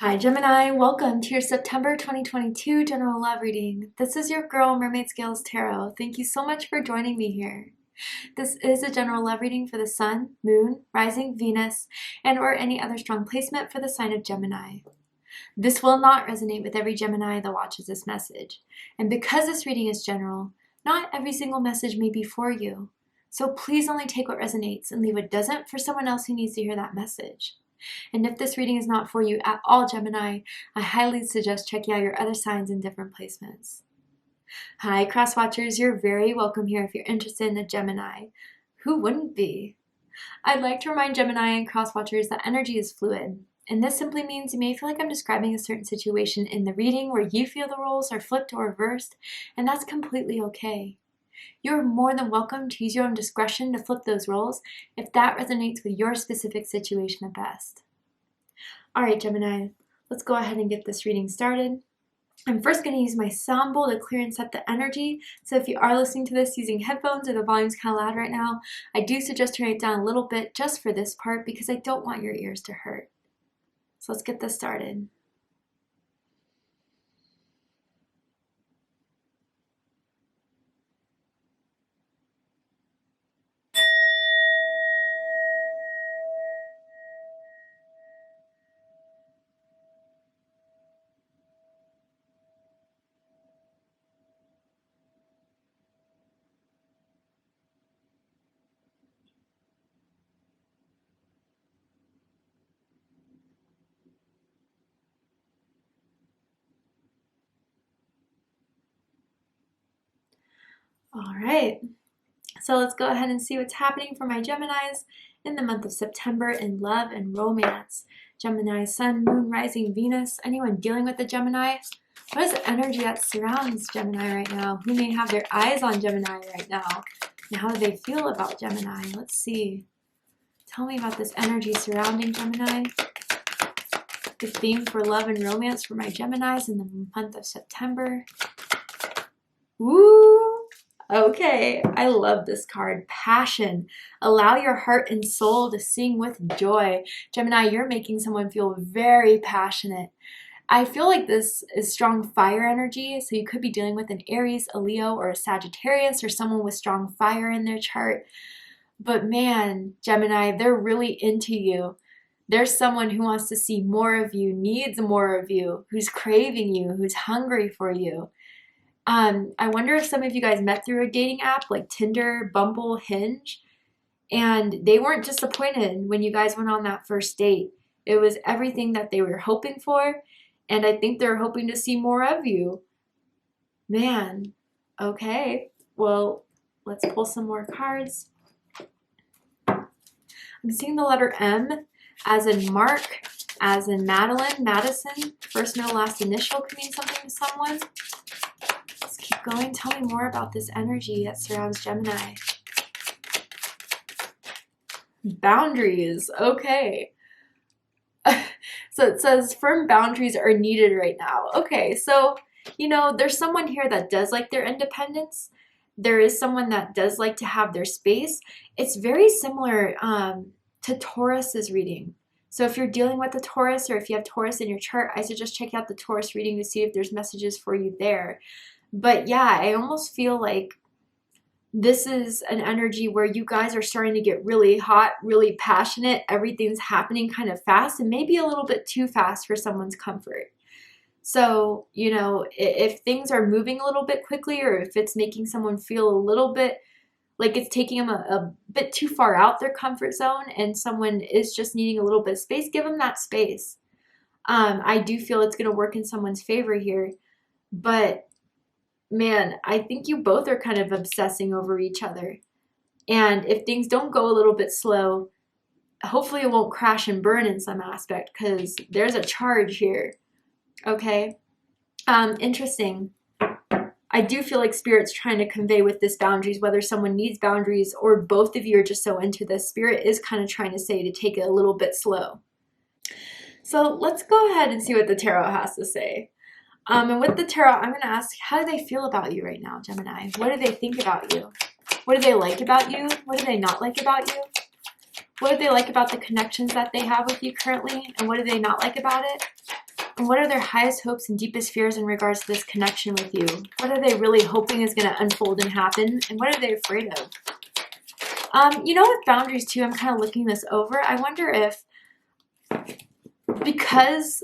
Hi Gemini, welcome to your September 2022 general love reading. This is your girl Mermaid Scales Tarot. Thank you so much for joining me here. This is a general love reading for the Sun, Moon, Rising, Venus, and or any other strong placement for the sign of Gemini. This will not resonate with every Gemini that watches this message. And because this reading is general, not every single message may be for you. So please only take what resonates and leave what doesn't for someone else who needs to hear that message. And if this reading is not for you at all, Gemini, I highly suggest checking out your other signs in different placements. Hi, cross watchers, you're very welcome here if you're interested in a Gemini. Who wouldn't be? I'd like to remind Gemini and cross watchers that energy is fluid. And this simply means you may feel like I'm describing a certain situation in the reading where you feel the roles are flipped or reversed, and that's completely okay. You're more than welcome to use your own discretion to flip those roles if that resonates with your specific situation the best. Alright Gemini, let's go ahead and get this reading started. I'm first going to use my sound bowl to clear and set the energy, so if you are listening to this using headphones or the volume's kind of loud right now, I do suggest turning it down a little bit just for this part because I don't want your ears to hurt. So let's get this started. Alright, so let's go ahead and see what's happening for my Geminis in the month of September in love and romance. Gemini, Sun, Moon, Rising, Venus. Anyone dealing with the Gemini? What is the energy that surrounds Gemini right now? Who may have their eyes on Gemini right now? And how do they feel about Gemini? Let's see. Tell me about this energy surrounding Gemini. The theme for love and romance for my Geminis in the month of September. Woo! Okay, I love this card. Passion. Allow your heart and soul to sing with joy. Gemini, you're making someone feel very passionate. I feel like this is strong fire energy, so you could be dealing with an Aries, a Leo, or a Sagittarius, or someone with strong fire in their chart. But man, Gemini, they're really into you. There's someone who wants to see more of you, needs more of you, who's craving you, who's hungry for you. I wonder if some of you guys met through a dating app like Tinder, Bumble, Hinge, and they weren't disappointed when you guys went on that first date. It was everything that they were hoping for, and I think they're hoping to see more of you. Man, okay, well, let's pull some more cards. I'm seeing the letter M as in Mark, as in Madeline, Madison. First, middle, last initial could mean something to someone. Keep going. Tell me more about this energy that surrounds Gemini. Boundaries. Okay. So it says firm boundaries are needed right now. Okay, so, you know, there's someone here that does like their independence. There is someone that does like to have their space. It's very similar to Taurus's reading. So if you're dealing with a Taurus or if you have Taurus in your chart, I suggest check out the Taurus reading to see if there's messages for you there. But yeah, I almost feel like this is an energy where you guys are starting to get really hot, really passionate. Everything's happening kind of fast and maybe a little bit too fast for someone's comfort. So, you know, if things are moving a little bit quickly or if it's making someone feel a little bit like it's taking them a bit too far out their comfort zone and someone is just needing a little bit of space, give them that space. I do feel it's going to work in someone's favor here, but man, I think you both are kind of obsessing over each other. And if things don't go a little bit slow, hopefully it won't crash and burn in some aspect because there's a charge here. Okay? Interesting. I do feel like Spirit's trying to convey with this boundaries, whether someone needs boundaries or both of you are just so into this. Spirit is kind of trying to say to take it a little bit slow. So let's go ahead and see what the tarot has to say. And with the tarot, I'm going to ask, how do they feel about you right now, Gemini? What do they think about you? What do they like about you? What do they not like about you? What do they like about the connections that they have with you currently? And what do they not like about it? And what are their highest hopes and deepest fears in regards to this connection with you? What are they really hoping is going to unfold and happen? And what are they afraid of? You know, with boundaries too, I'm kind of looking this over. I wonder if, because,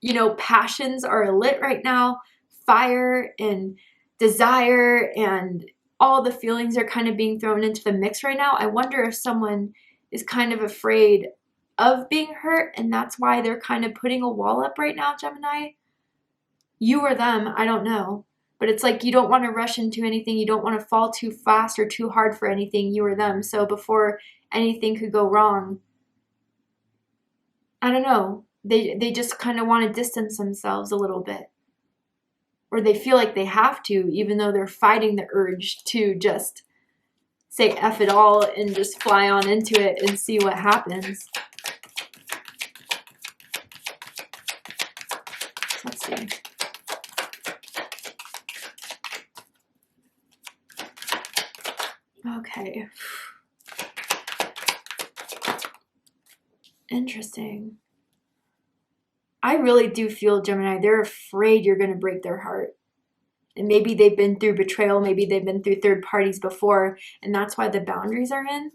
you know, passions are lit right now, fire and desire and all the feelings are kind of being thrown into the mix right now. I wonder if someone is kind of afraid of being hurt, and that's why they're kind of putting a wall up right now, Gemini. You or them, I don't know. But it's like you don't want to rush into anything. You don't want to fall too fast or too hard for anything, you or them. So before anything could go wrong, I don't know. They just kind of want to distance themselves a little bit. Or they feel like they have to, even though they're fighting the urge to just say F it all and just fly on into it and see what happens. Let's see. Okay. Interesting. I really do feel, Gemini, they're afraid you're going to break their heart. And maybe they've been through betrayal. Maybe they've been through third parties before. And that's why the boundaries are in.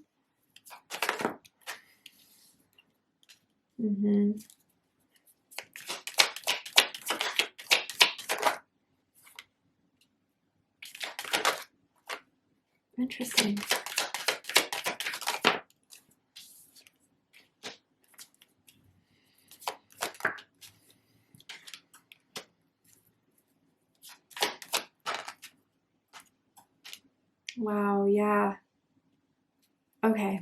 Interesting. Wow, yeah. Okay.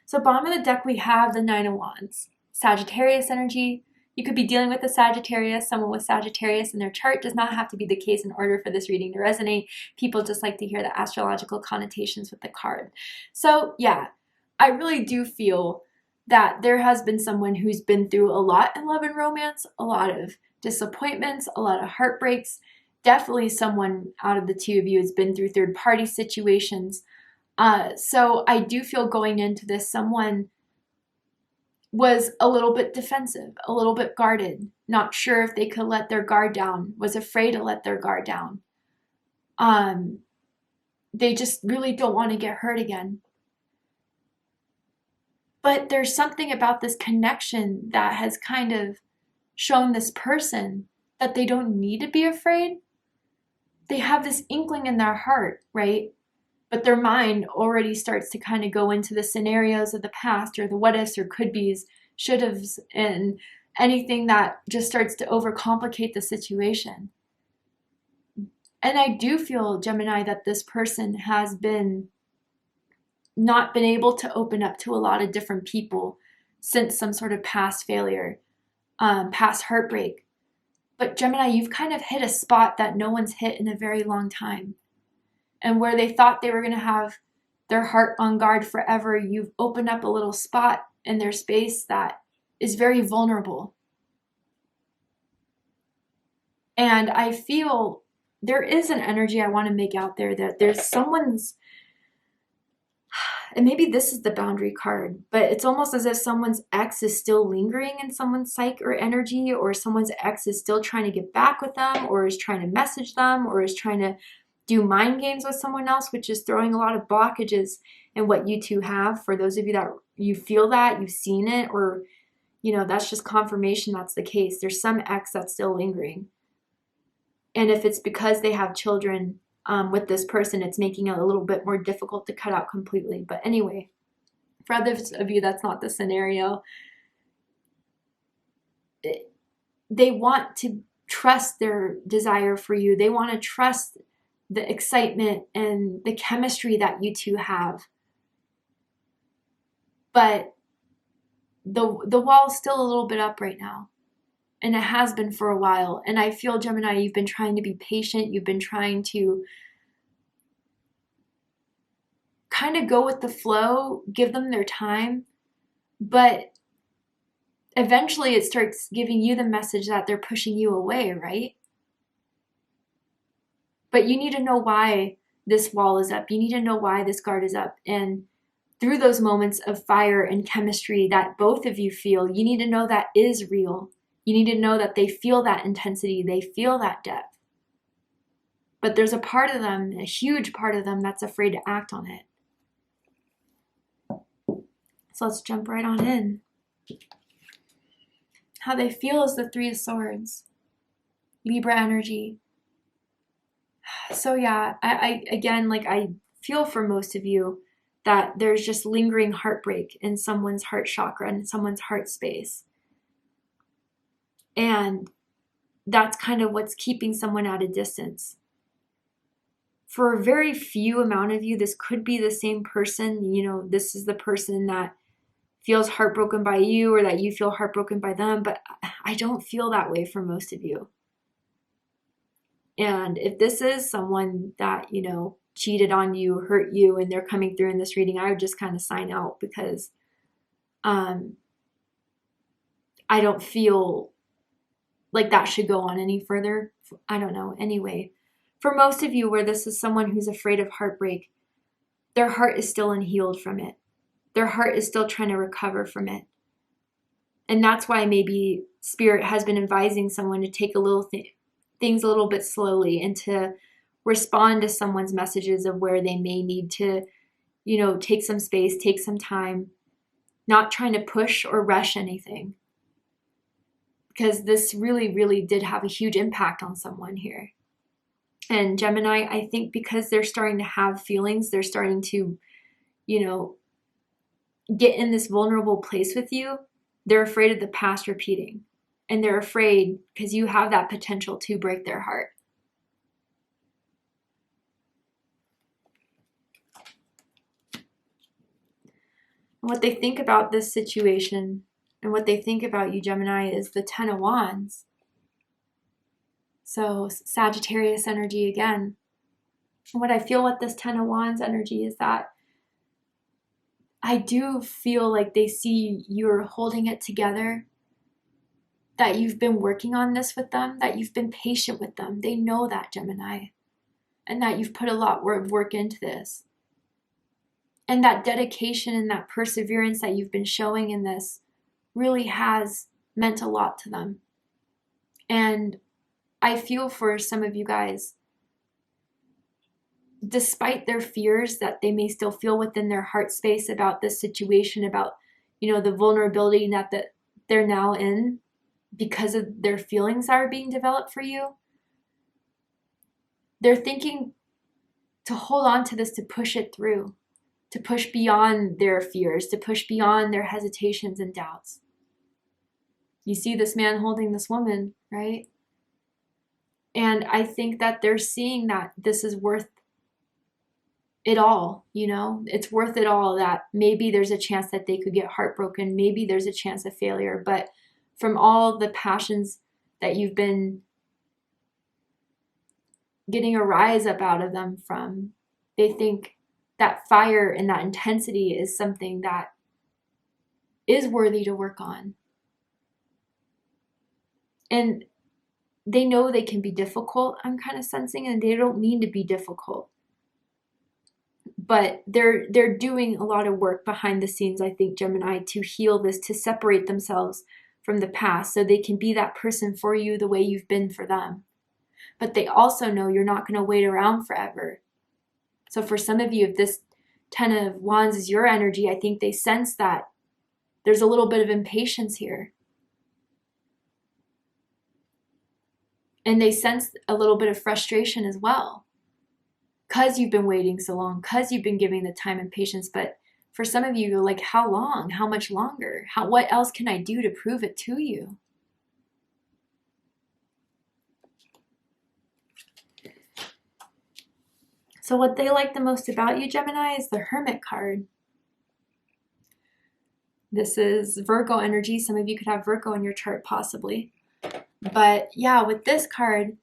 So bottom of the deck, we have the Nine of Wands. Sagittarius energy. You could be dealing with a Sagittarius. Someone with Sagittarius in their chart does not have to be the case in order for this reading to resonate. People just like to hear the astrological connotations with the card. So yeah, I really do feel that there has been someone who's been through a lot in love and romance, a lot of disappointments, a lot of heartbreaks. Definitely someone out of the two of you has been through third party situations. So I do feel going into this, someone was a little bit defensive, a little bit guarded, not sure if they could let their guard down, was afraid to let their guard down. They just really don't want to get hurt again. But there's something about this connection that has kind of shown this person that they don't need to be afraid. They have this inkling in their heart, right? But their mind already starts to kind of go into the scenarios of the past or the what ifs or could be's, should have's, and anything that just starts to overcomplicate the situation. And I do feel, Gemini, that this person has not been able to open up to a lot of different people since some sort of past failure, past heartbreak. But Gemini, you've kind of hit a spot that no one's hit in a very long time. And where they thought they were going to have their heart on guard forever, you've opened up a little spot in their space that is very vulnerable. And I feel there is an energy I want to make out there that there's someone's, and maybe this is the boundary card, but it's almost as if someone's ex is still lingering in someone's psyche or energy, or someone's ex is still trying to get back with them, or is trying to message them, or is trying to do mind games with someone else, which is throwing a lot of blockages in what you two have. For those of you that you feel that, you've seen it, or, you know, that's just confirmation that's the case. There's some ex that's still lingering. And if it's because they have children with this person, it's making it a little bit more difficult to cut out completely. But anyway, for others of you, that's not the scenario. They want to trust their desire for you. They want to trust the excitement and the chemistry that you two have. But the wall's still a little bit up right now. And it has been for a while. And I feel, Gemini, you've been trying to be patient. You've been trying to kind of go with the flow, give them their time. But eventually it starts giving you the message that they're pushing you away, right? But you need to know why this wall is up. You need to know why this guard is up. And through those moments of fire and chemistry that both of you feel, you need to know that is real. You need to know that they feel that intensity, they feel that depth. But there's a part of them, a huge part of them, that's afraid to act on it. So let's jump right on in. How they feel is the Three of Swords. Libra energy. So yeah, I again, like, I feel for most of you that there's just lingering heartbreak in someone's heart chakra and someone's heart space. And that's kind of what's keeping someone at a distance. For a very few amount of you, this could be the same person. You know, this is the person that feels heartbroken by you, or that you feel heartbroken by them, but I don't feel that way for most of you. And if this is someone that, you know, cheated on you, hurt you, and they're coming through in this reading, I would just kind of sign out, because I don't feel like that should go on any further. I don't know. Anyway, for most of you where this is someone who's afraid of heartbreak, their heart is still unhealed from it. Their heart is still trying to recover from it. And that's why maybe Spirit has been advising someone to take a little things a little bit slowly, and to respond to someone's messages of where they may need to, you know, take some space, take some time, not trying to push or rush anything. Because this really, really did have a huge impact on someone here. And Gemini, I think because they're starting to have feelings, they're starting to, you know, get in this vulnerable place with you, they're afraid of the past repeating. And they're afraid because you have that potential to break their heart. And what they think about this situation and what they think about you, Gemini, is the Ten of Wands. So Sagittarius energy again. And what I feel with this Ten of Wands energy is that I do feel like they see you're holding it together, that you've been working on this with them, that you've been patient with them. They know that, Gemini, and that you've put a lot of work into this. And that dedication and that perseverance that you've been showing in this really has meant a lot to them. And I feel for some of you guys, despite their fears that they may still feel within their heart space about this situation, about, you know, the vulnerability that they're now in because of their feelings that are being developed for you, they're thinking to hold on to this, to push it through, to push beyond their fears, to push beyond their hesitations and doubts. You see this man holding this woman, right? And I think that they're seeing that this is worth it all, you know? It's worth it all, that maybe there's a chance that they could get heartbroken, maybe there's a chance of failure, but from all the passions that you've been getting a rise up out of them from, they think that fire and that intensity is something that is worthy to work on. And they know they can be difficult, I'm kind of sensing, and they don't mean to be difficult. But they're doing a lot of work behind the scenes, I think, Gemini, to heal this, to separate themselves from the past so they can be that person for you the way you've been for them. But they also know you're not going to wait around forever. So for some of you, if this Ten of Wands is your energy, I think they sense that there's a little bit of impatience here. And they sense a little bit of frustration as well, because you've been waiting so long, because you've been giving the time and patience. But for some of you, you're like, how long? How much longer? What else can I do to prove it to you? So what they like the most about you, Gemini, is the Hermit card. This is Virgo energy. Some of you could have Virgo in your chart possibly. But yeah, with this card,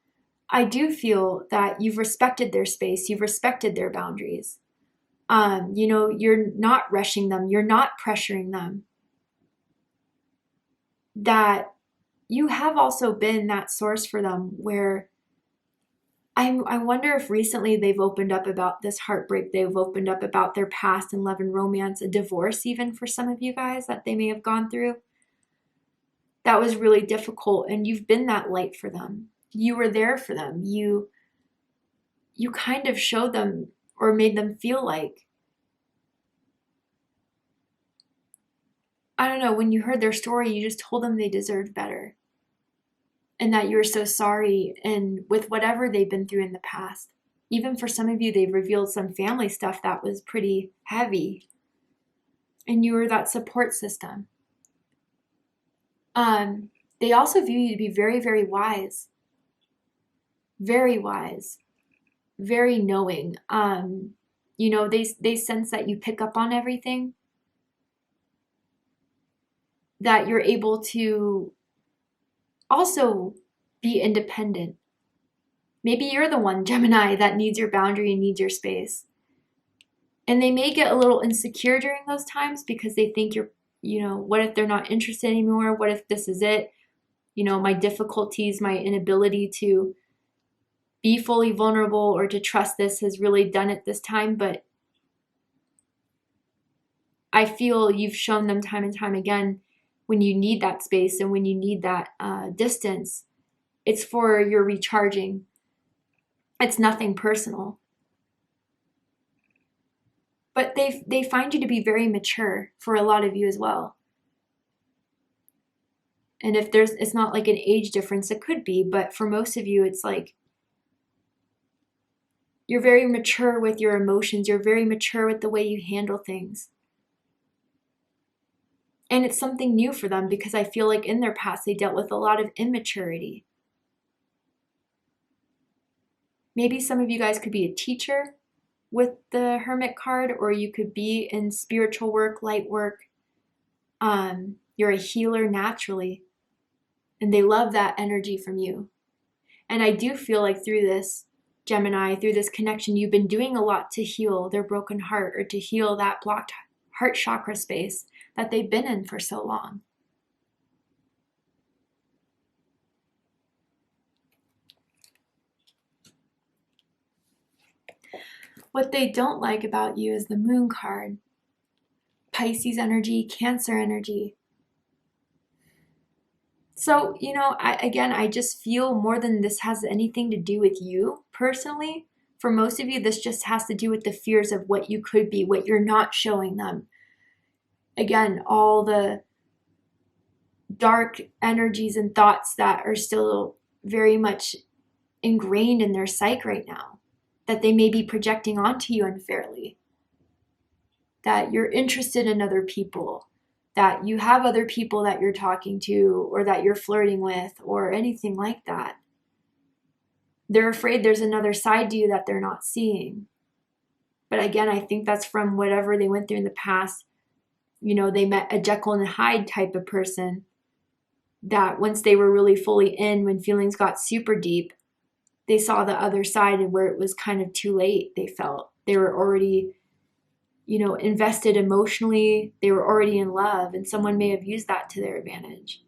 I do feel that you've respected their space. You've respected their boundaries. You know, you're not rushing them. You're not pressuring them. That you have also been that source for them where I wonder if recently they've opened up about this heartbreak. They've opened up about their past in love and romance, a divorce even for some of you guys that they may have gone through. That was really difficult, and you've been that light for them. You were there for them. You kind of showed them or made them feel like, I don't know, when you heard their story, you just told them they deserved better and that you were so sorry, and with whatever they've been through in the past. Even for some of you, they've revealed some family stuff that was pretty heavy, and you were that support system. They also view you to be very, very wise, very wise, very knowing. They sense that you pick up on everything, that you're able to also be independent. Maybe you're the one, Gemini, that needs your boundary and needs your space. And they may get a little insecure during those times because they think what if they're not interested anymore? What if this is it? My difficulties, my inability to be fully vulnerable or to trust this has really done it this time. But I feel you've shown them time and time again, when you need that space and when you need that distance, it's for your recharging. It's nothing personal. But they find you to be very mature for a lot of you as well. And if it's not like an age difference, it could be, but for most of you, it's like you're very mature with your emotions. You're very mature with the way you handle things. And it's something new for them because I feel like in their past, they dealt with a lot of immaturity. Maybe some of you guys could be a teacher with the Hermit card, or you could be in spiritual work, light work. You're a healer naturally, and they love that energy from you. And I do feel like through this, Gemini, through this connection, you've been doing a lot to heal their broken heart or to heal that blocked heart chakra space that they've been in for so long. What they don't like about you is the Moon card. Pisces energy, Cancer energy. So, I just feel more than this has anything to do with you personally. For most of you, this just has to do with the fears of what you could be, what you're not showing them. Again, all the dark energies and thoughts that are still very much ingrained in their psyche right now, that they may be projecting onto you unfairly. That you're interested in other people, that you have other people that you're talking to or that you're flirting with or anything like that. They're afraid there's another side to you that they're not seeing. But again, I think that's from whatever they went through in the past. They met a Jekyll and Hyde type of person that once they were really fully in, when feelings got super deep, they saw the other side, and where it was kind of too late. They felt they were already invested emotionally, they were already in love, and someone may have used that to their advantage.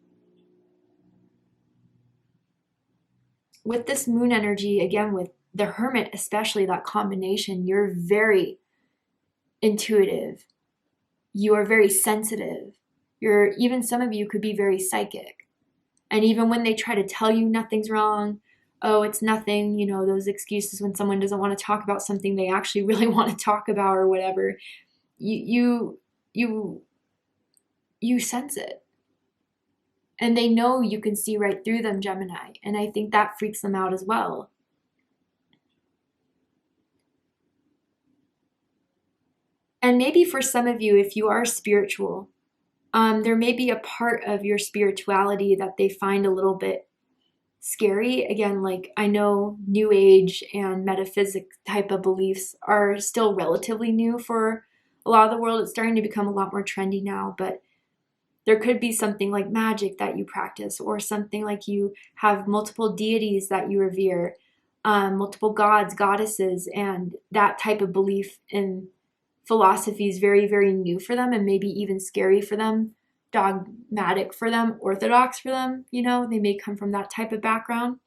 With this Moon energy, again, with the Hermit especially, that combination, you're very intuitive. You are very sensitive. Even some of you could be very psychic. And even when they try to tell you nothing's wrong, oh, it's nothing, those excuses when someone doesn't want to talk about something they actually really want to talk about or whatever, you sense it. And they know you can see right through them, Gemini. And I think that freaks them out as well. And maybe for some of you, if you are spiritual, there may be a part of your spirituality that they find a little bit scary. Again, like I know New Age and metaphysics type of beliefs are still relatively new for a lot of the world. It's starting to become a lot more trendy now, but there could be something like magic that you practice, or something like you have multiple deities that you revere, multiple gods, goddesses, and that type of belief in philosophy is very, very new for them, and maybe even scary for them, dogmatic for them, orthodox for them. They may come from that type of background.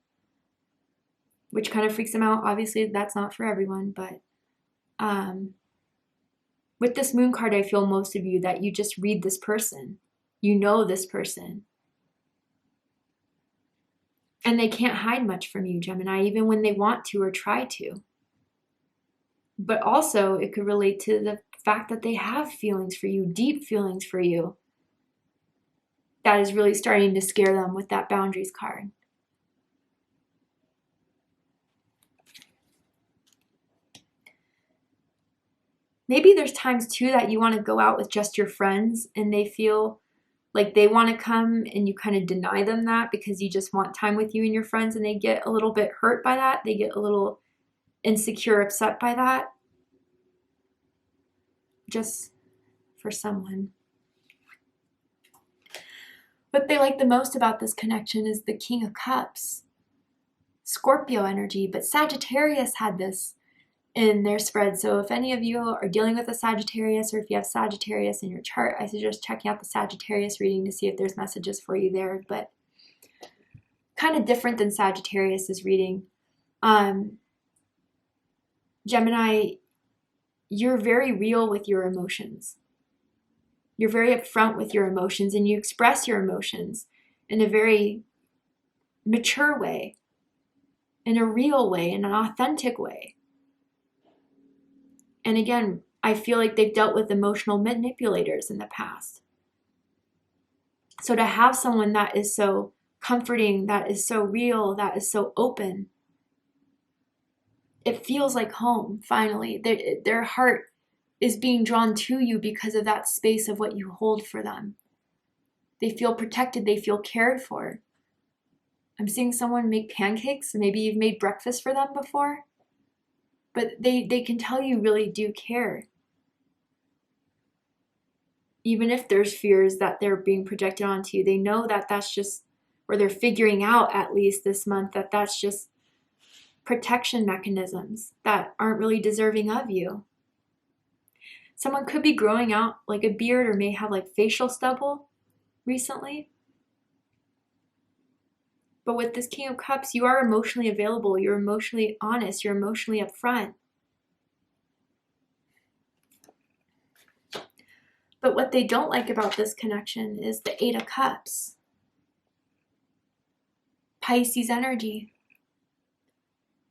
which kind of freaks them out. Obviously, that's not for everyone, but with this moon card, I feel most of you that you just read this person. You know this person. And they can't hide much from you, Gemini, even when they want to or try to. But also, it could relate to the fact that they have feelings for you, deep feelings for you. That is really starting to scare them with that boundaries card. Maybe there's times too that you want to go out with just your friends and they feel like they want to come and you kind of deny them that because you just want time with you and your friends, and they get a little bit hurt by that. They get a little insecure, upset by that. Just for someone. What they like the most about this connection is the King of Cups. Scorpio energy, but Sagittarius had this in their spread. So if any of you are dealing with a Sagittarius, or if you have Sagittarius in your chart, I suggest checking out the Sagittarius reading to see if there's messages for you there. But kind of different than Sagittarius's reading. Gemini, you're very real with your emotions. You're very upfront with your emotions, and you express your emotions in a very mature way, in a real way, in an authentic way. And again, I feel like they've dealt with emotional manipulators in the past. So to have someone that is so comforting, that is so real, that is so open, it feels like home, finally. Their heart is being drawn to you because of that space of what you hold for them. They feel protected, they feel cared for. I'm seeing someone make pancakes. Maybe you've made breakfast for them before. But they can tell you really do care. Even if there's fears that they're being projected onto you, they know that that's just, or they're figuring out at least this month that that's just protection mechanisms that aren't really deserving of you. Someone could be growing out like a beard or may have like facial stubble recently. But with this King of Cups, you are emotionally available, you're emotionally honest, you're emotionally upfront. But what they don't like about this connection is the Eight of Cups. Pisces energy.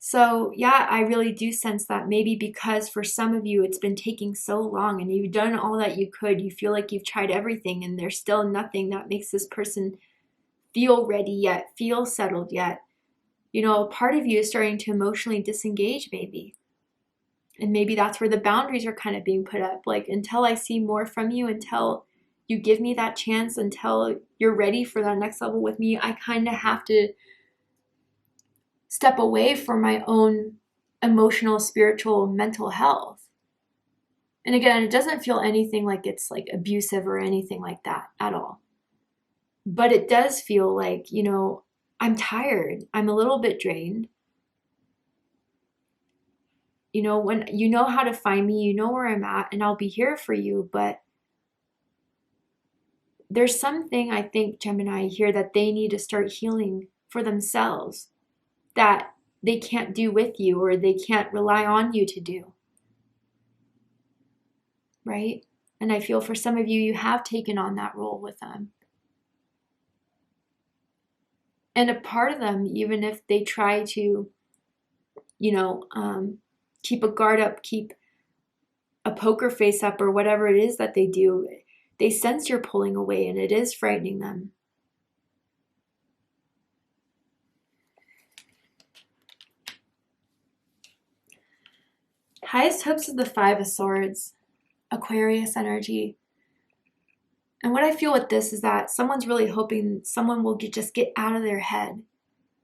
So yeah, I really do sense that maybe because for some of you it's been taking so long and you've done all that you could, you feel like you've tried everything and there's still nothing that makes this person feel ready yet, feel settled yet. You know, part of you is starting to emotionally disengage maybe. And maybe that's where the boundaries are kind of being put up. Like, until I see more from you, until you give me that chance, until you're ready for that next level with me, I kind of have to step away from my own emotional, spiritual, mental health. And again, it doesn't feel anything like it's like abusive or anything like that at all. But it does feel like, you know, I'm tired. I'm a little bit drained. You know, when you know how to find me, you know where I'm at, and I'll be here for you. But there's something, I think, Gemini, here that they need to start healing for themselves that they can't do with you, or they can't rely on you to do. Right? And I feel for some of you, you have taken on that role with them. And a part of them, even if they try to, you know, keep a guard up, keep a poker face up, or whatever it is that they do, they sense you're pulling away, and it is frightening them. Highest hopes of the Five of Swords, Aquarius energy. And what I feel with this is that someone's really hoping someone will just get out of their head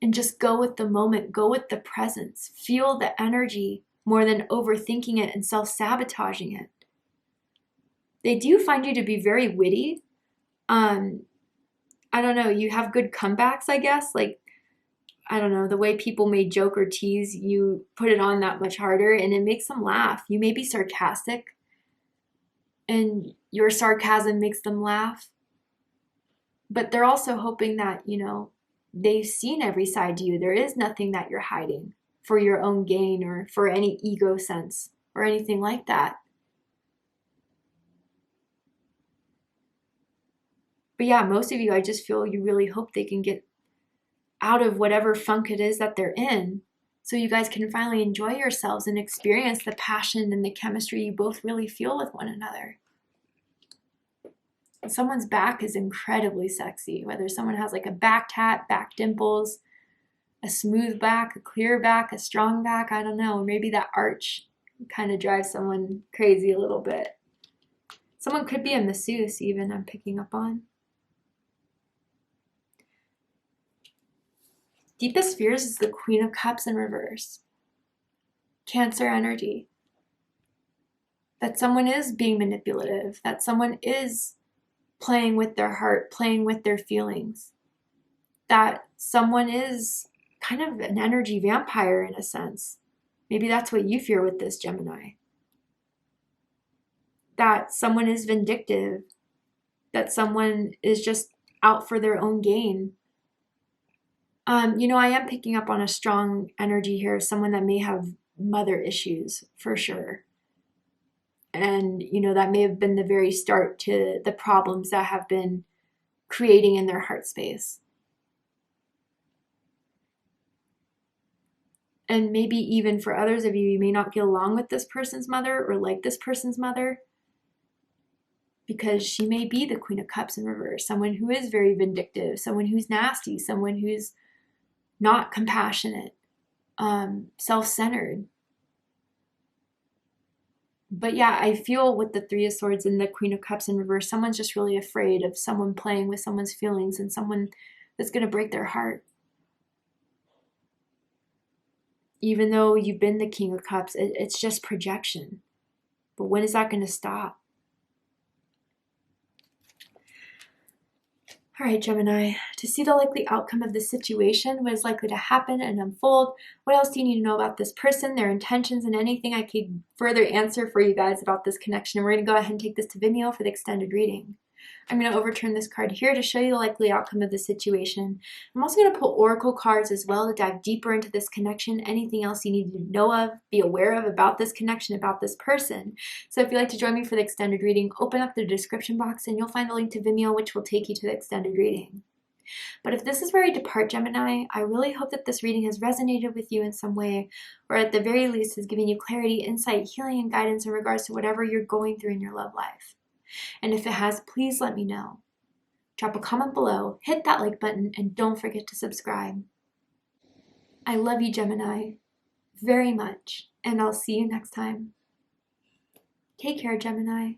and just go with the moment, go with the presence, feel the energy more than overthinking it and self-sabotaging it. They do find you to be very witty. I don't know, you have good comebacks, I guess. Like, I don't know, the way people may joke or tease, you put it on that much harder and it makes them laugh. You may be sarcastic and your sarcasm makes them laugh. But they're also hoping that, you know, they've seen every side to you. There is nothing that you're hiding. for your own gain or for any ego sense or anything like that. But yeah, most of you, I just feel you really hope they can get out of whatever funk it is that they're in, so you guys can finally enjoy yourselves and experience the passion and the chemistry you both really feel with one another. Someone's back is incredibly sexy, whether someone has like a back tat, back dimples, a smooth back, a clear back, a strong back, I don't know, maybe that arch kind of drives someone crazy a little bit. Someone could be a masseuse even, I'm picking up on. Deepest fears is the Queen of Cups in reverse. Cancer energy. That someone is being manipulative, that someone is playing with their heart, playing with their feelings, that someone is kind of an energy vampire in a sense. Maybe that's what you fear with this, Gemini. That someone is vindictive, that someone is just out for their own gain. You know, I am picking up on a strong energy here, someone that may have mother issues for sure. And, you know, that may have been the very start to the problems that have been creating in their heart space. And maybe even for others of you, you may not get along with this person's mother or like this person's mother because she may be the Queen of Cups in reverse, someone who is very vindictive, someone who's nasty, someone who's not compassionate, self-centered. But yeah, I feel with the Three of Swords and the Queen of Cups in reverse, someone's just really afraid of someone playing with someone's feelings and someone that's going to break their heart. Even though you've been the King of Cups, it's just projection. But when is that going to stop? All right, Gemini, to see the likely outcome of this situation, what is likely to happen and unfold, what else do you need to know about this person, their intentions, and anything I could further answer for you guys about this connection? And we're going to go ahead and take this to Vimeo for the extended reading. I'm going to overturn this card here to show you the likely outcome of the situation. I'm also going to pull oracle cards as well to dive deeper into this connection, anything else you need to know of, be aware of about this connection, about this person. So if you'd like to join me for the extended reading, open up the description box and you'll find the link to Vimeo, which will take you to the extended reading. But if this is where I depart, Gemini, I really hope that this reading has resonated with you in some way, or at the very least has given you clarity, insight, healing, and guidance in regards to whatever you're going through in your love life. And if it has, please let me know. Drop a comment below, hit that like button, and don't forget to subscribe. I love you, Gemini, very much, and I'll see you next time. Take care, Gemini.